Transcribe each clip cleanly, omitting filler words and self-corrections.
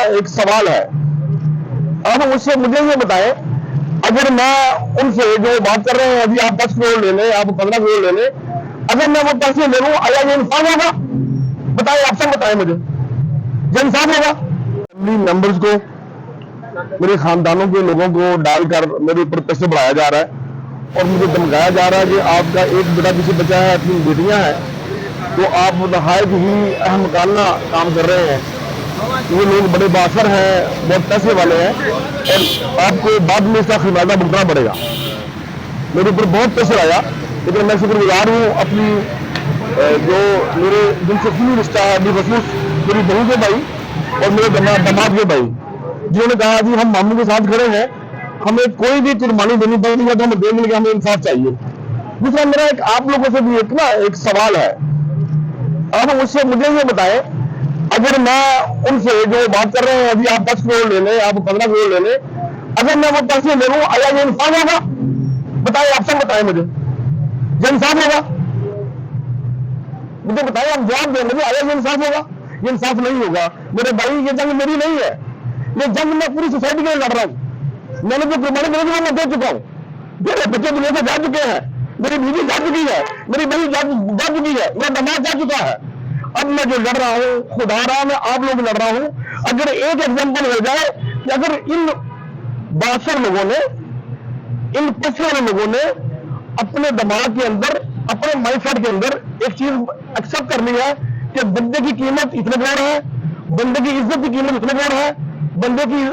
ایک سوال ہے. اب مجھے یہ بتائیں, اگر میں ان سے جو بات کر رہے ہیں ابھی آپ 10 کروڑ لے لیں, آپ 15 کروڑ لے لیں, اگر میں وہ پیسے لے لوں, آیا یہ انصاف ہوگا؟ بتائیں, آپ سب بتائیں مجھے, یہ انصاف ہوگا؟ فیملی ممبرز کو, میرے خاندانوں کے لوگوں کو ڈال کر میرے اوپر پیسے بڑھایا جا رہا ہے اور مجھے دھمکایا جا رہا ہے کہ آپ کا ایک بیٹا کسی بچہ ہے, 3 بیٹیاں ہیں, تو آپ نہایت ہی احمقانہ کام کر رہے ہیں. یہ لوگ بڑے بااثر ہیں, بہت پیسے والے ہیں, اور آپ کو بعد میں اس کا خمیازہ بھگتنا پڑے گا. میرے اوپر بہت پریشر آیا, لیکن میں شکر گزار ہوں اپنی جو میرے جن سے خونی رشتہ ہے, بخصوص میری بہو کے بھائی اور میرے دماد کے بھائی, جنہوں نے کہا جی ہم ماموں کے ساتھ کھڑے ہیں, ہمیں کوئی بھی قربانی دینی پڑے گی تو ہمیں دے مل کے ہمیں انصاف چاہیے. دوسرا میرا ایک آپ لوگوں سے بھی ایک سوال ہے. اب مجھے یہ بتائیں, اگر میں ان سے جو بات کر رہے ہیں ابھی آپ 10 کروڑ لے لیں, آپ 15 کروڑ لے لیں, اگر میں وہ پیسے لے لوں, آیا یہ انصاف ہوگا؟ بتائیں, آپ سب بتائیں مجھے, یہ انصاف ہوگا؟ مجھے بتائیں, آپ جواب دیں مجھے, آیا یہ انصاف ہوگا؟ یہ انصاف نہیں ہوگا میرے بھائی. یہ جنگ میری نہیں ہے, یہ جنگ میں پوری سوسائٹی کے لیے لڑ رہا ہوں. میں نے جو قربانی میں دے چکا ہوں, میرے بچے دنیا سے جا چکے ہیں, میری بیوی جا چکی ہے, میری بہن جا چکی ہے, میرا دماغ جا چکا ہے. اب میں جو لڑ رہا ہوں, خدا رہا میں آپ لوگ لڑ رہا ہوں. اگر ایک ایگزامپل ہو جائے کہ اگر ان بااثر لوگوں نے, ان پیسے والے لوگوں نے اپنے دماغ کے اندر, اپنے مائنڈ سیٹ کے اندر ایک چیز ایکسپٹ کر لی ہے کہ بندے کی قیمت اتنے کروڑ ہے, بندے کی عزت کی قیمت اتنے کروڑ ہے, بندے کی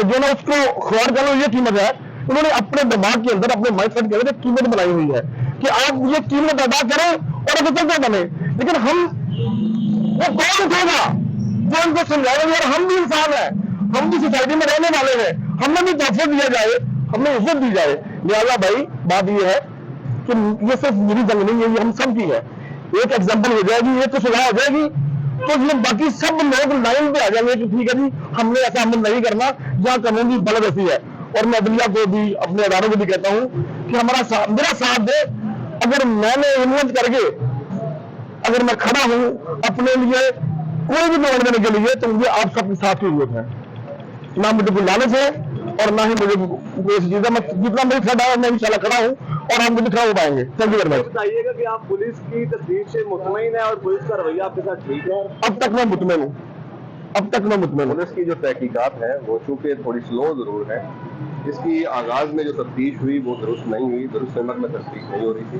جو نا اس کو خوار کر لو یہ قیمت ہے. انہوں نے اپنے دماغ کے اندر, اپنے مائنڈ سیٹ کے اندر ایک قیمت بنائی ہوئی ہے کہ آپ یہ قیمت ادا کریں اور اگر چلتا بنے. لیکن ہم, وہ کون اٹھے گا جو ان کو سمجھائے گا یار ہم بھی انسان ہیں, ہم بھی سوسائٹی میں رہنے والے ہیں, ہمیں بھی تحفظ دیا جائے, ہمیں عزت دی جائے. لہٰذا بھائی بات یہ ہے کہ یہ صرف میری جنگ نہیں ہے, یہ ہم سب کی ہے. ایک ایگزامپل ہو جائے گی, ایک تو سزا ہو جائے گی, تو یہ باقی سب لوگ لائن پہ آ جائیں گے کہ ٹھیک ہے جی ہم نے ایسا عمل نہیں کرنا جہاں قانون کی بلد ایسی ہے. اور میں عدلیہ کو بھی, اپنے اداروں کو بھی کہتا ہوں کہ میرا ساتھ دے. اگر میں نے انویسٹ کر کے اگر میں کھڑا ہوں اپنے لیے کوئی بھی کام کرنے کے لیے, تو مجھے آپ سب کے ساتھ کی ضرورت ہے. نہ مجھے کوئی لالچ ہے اور نہ ہی مجھے کوئی ایسی چیز ہے. میں جتنا میری کھڑا ہے میں انشاءاللہ کھڑا ہوں اور ہم مجھے کھڑا ہو پائیں گے. Thank you very much. بتائیے گا کہ آپ پولیس کی تصدیق سے مطمئن ہیں اور پولیس کا رویہ آپ کے ساتھ ٹھیک ہے؟ اب تک میں مطمئن ہوں, اب تک میں مطمئن ہوں. پولیس کی جو تحقیقات ہیں وہ چونکہ تھوڑی سلو ضرور ہے. اس کی آغاز میں جو تفتیش ہوئی وہ درست نہیں ہوئی, درست سمت میں تفتیش نہیں ہو رہی تھی.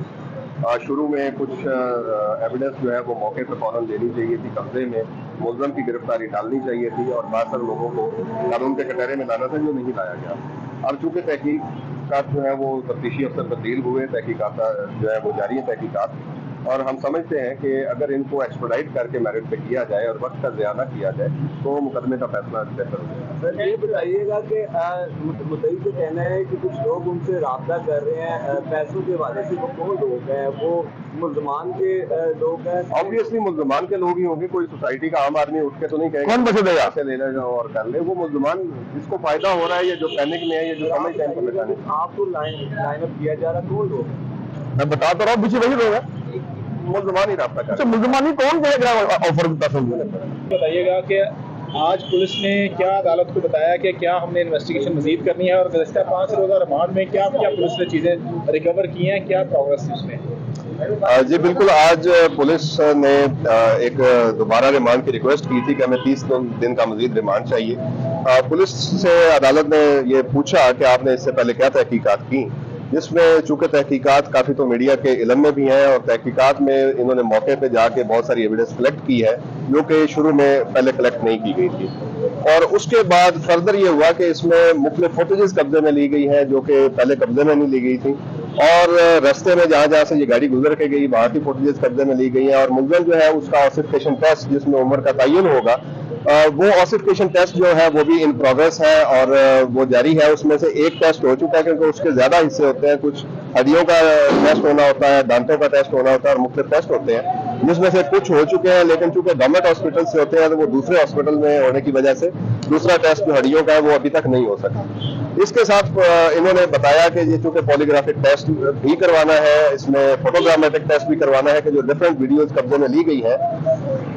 شروع میں کچھ ایویڈنس جو ہے وہ موقع پہ فوراً دینی چاہیے تھی, قبضے میں ملزم کی گرفتاری ڈالنی چاہیے تھی, اور باثر لوگوں کو قانون کے کٹہرے میں لانا تھا, جو نہیں لایا گیا. اب چونکہ تحقیقات جو ہے وہ تفتیشی افسر تبدیل ہوئے, تحقیقات جو ہے وہ جاری ہے تحقیقات, اور ہم سمجھتے ہیں کہ اگر ان کو ایکسپرڈائٹ کر کے میرٹ پہ کیا جائے اور وقت کا ضیاع نہ کیا جائے تو مقدمے کا فیصلہ بہتر ہو جائے. سر یہ بتائیے گا کہ مدعی کا کہنا ہے کہ کچھ لوگ ان سے رابطہ کر رہے ہیں پیسوں کے حوالے سے. وہ کون لوگ ہیں؟ وہ ملزمان کے لوگ ہیں؟ آبویسلی ملزمان کے لوگ ہی ہوں گے, کوئی سوسائٹی کا عام آدمی اٹھ کے تو نہیں کہے کون پیسے دے گا, پیسے لے لے اور کر لے. وہ ملزمان جس کو فائدہ ہو رہا ہے, یا جو پینک میں ہے, یا جو سمجھتے ہیں پریشانی. آپ کو لائن اپ کیا جا رہا ہے, کون لوگ؟ میں بتا تو رہا ہوں, پیچھے وہی لوگ ہیں. ملزمان ہی رابطہ کر. اچھا, ملزمانی کون کرے گا آفر پیسوں میں؟ بتائیے گا کہ آج پولیس نے کیا عدالت کو بتایا کہ کیا ہم نے انویسٹیگیشن مزید کرنی ہے, اور گزشتہ 5 روزہ ریمانڈ میں کیا پولیس نے چیزیں ریکور کی ہیں, کیا پروگرس تھی اس میں؟ جی بالکل, آج پولیس نے ایک دوبارہ ریمانڈ کی ریکویسٹ کی تھی کہ ہمیں 30 دن کا مزید ریمانڈ چاہیے. پولیس سے عدالت نے یہ پوچھا کہ آپ نے اس سے پہلے کیا تحقیقات کی, جس میں چونکہ تحقیقات کافی تو میڈیا کے علم میں بھی ہیں, اور تحقیقات میں انہوں نے موقع پہ جا کے بہت ساری ایویڈنس کلیکٹ کی ہے جو کہ شروع میں پہلے کلیکٹ نہیں کی گئی تھی. اور اس کے بعد فردر یہ ہوا کہ اس میں مختلف فوٹیجز قبضے میں لی گئی ہیں جو کہ پہلے قبضے میں نہیں لی گئی تھی, اور رستے میں جہاں جہاں سے یہ گاڑی گزر کے گئی وہاں کی فوٹیجز قبضے میں لی گئی ہیں. اور ملزم جو ہے اس کا آثیفیکیشن ٹیسٹ جس میں عمر کا تعین ہوگا, وہ آثیفیکیشن ٹیسٹ جو ہے وہ بھی ان پروگرس ہے اور وہ جاری ہے. اس میں سے ایک ٹیسٹ ہو چکا ہے کیونکہ اس کے زیادہ حصے ہوتے ہیں, کچھ ہڈیوں کا ٹیسٹ ہونا ہوتا ہے, دانتوں کا ٹیسٹ ہونا ہوتا ہے, اور مختلف ٹیسٹ ہوتے ہیں, جس میں سے کچھ ہو چکے ہیں. لیکن چونکہ گورنمنٹ ہاسپٹل سے ہوتے ہیں تو وہ دوسرے ہاسپٹل میں ہونے کی وجہ سے دوسرا ٹیسٹ جو ہڈیوں کا ہے وہ ابھی تک نہیں ہو سکا. اس کے ساتھ انہوں نے بتایا کہ یہ چونکہ پولیگرافک ٹیسٹ بھی کروانا ہے, اس میں فوٹوگرامیٹک ٹیسٹ بھی کروانا ہے کہ جو ڈفرینٹ ویڈیوز قبضے میں لی گئی ہے